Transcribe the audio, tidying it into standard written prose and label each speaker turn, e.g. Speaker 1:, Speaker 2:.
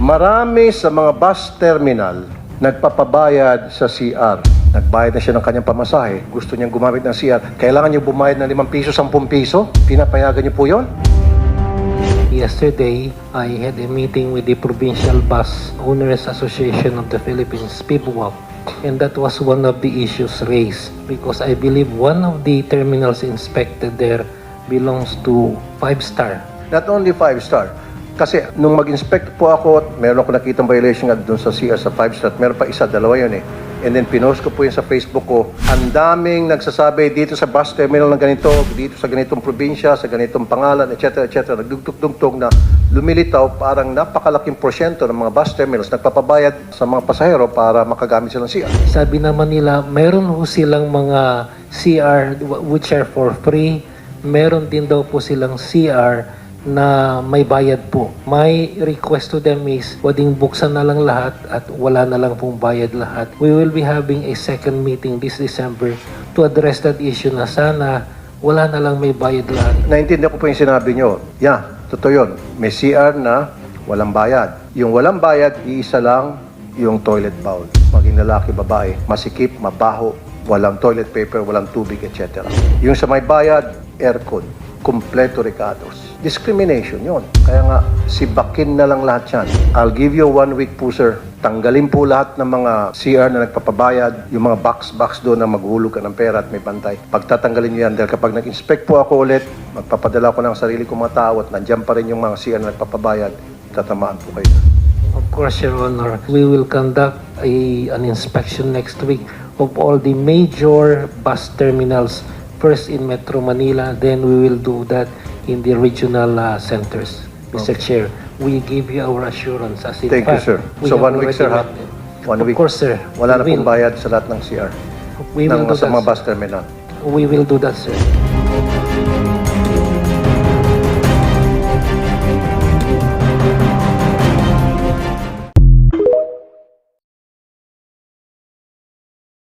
Speaker 1: Marami sa mga bus terminal nagpapabayad sa CR. Nagbayad na siya ng kanyang pamasahe. Gusto niyang gumamit ng CR. Kailangan niyo bumayad ng 5 piso, 10 piso? Pinapayagan niyo po yun?
Speaker 2: Yesterday, I had a meeting with the Provincial Bus Owners Association of the Philippines, PBUAP, and that was one of the issues raised because I believe one of the terminals inspected there belongs to 5-star.
Speaker 1: Not only 5-star. Kasi nung mag-inspect po ako, meron ako nakitang violation nga doon sa CR sa 5-star. Meron pa isa, dalawa yun eh. And then pinost ko po yun sa Facebook ko. Ang daming nagsasabi dito sa bus terminal ng ganito, dito sa ganitong probinsya, sa ganitong pangalan, etc. etc. Nagdugtog-dugtog na lumilitaw parang napakalaking porsyento ng mga bus terminals nagpapabayad sa mga pasahero para makagamit silang CR.
Speaker 2: Sabi naman nila, meron ho silang mga CR which are for free. Meron din daw po silang CR na may bayad po. My request to them is, pwedeng buksan na lang lahat at wala na lang pong bayad lahat. We will be having a second meeting this December to address that issue na sana wala na lang may bayad lahat.
Speaker 1: Naintindihan ko po yung sinabi nyo. Yeah, totoo yun. May CR na walang bayad. Yung walang bayad, iisa lang yung toilet bowl. Maging lalaki, babae, masikip, mabaho, walang toilet paper, walang tubig, etc. Yung sa may bayad, aircon, kompleto recados. Discrimination yon. Kaya nga, sibakin na lang lahat yan. I'll give you 1 week po, sir. Tanggalin po lahat ng mga CR na nagpapabayad, yung mga box doon na maghulog ka ng pera at may bantay. Pagtatanggalin nyo yan, dahil kapag nag-inspect po ako ulit, magpapadala ko ng sarili kong mga tao at nandyan pa rin yung mga CR na nagpapabayad, tatamaan po kayo.
Speaker 2: Of course, Your Honor, we will conduct an inspection next week of all the major bus terminals, first in Metro Manila, then we will do that in the regional centers. Mr. Chair, we give you our assurance. As in
Speaker 1: Thank you,
Speaker 2: fact,
Speaker 1: sir.
Speaker 2: we
Speaker 1: So
Speaker 2: have
Speaker 1: 1 week, sir, ha?
Speaker 2: already met.
Speaker 1: 1 week.
Speaker 2: Of course, sir.
Speaker 1: Wala na
Speaker 2: We
Speaker 1: pong
Speaker 2: will.
Speaker 1: bayad sa lahat ng CR.
Speaker 2: We will do
Speaker 1: Sa
Speaker 2: that,
Speaker 1: mga
Speaker 2: sir.
Speaker 1: bus terminal.
Speaker 2: We will do that, sir.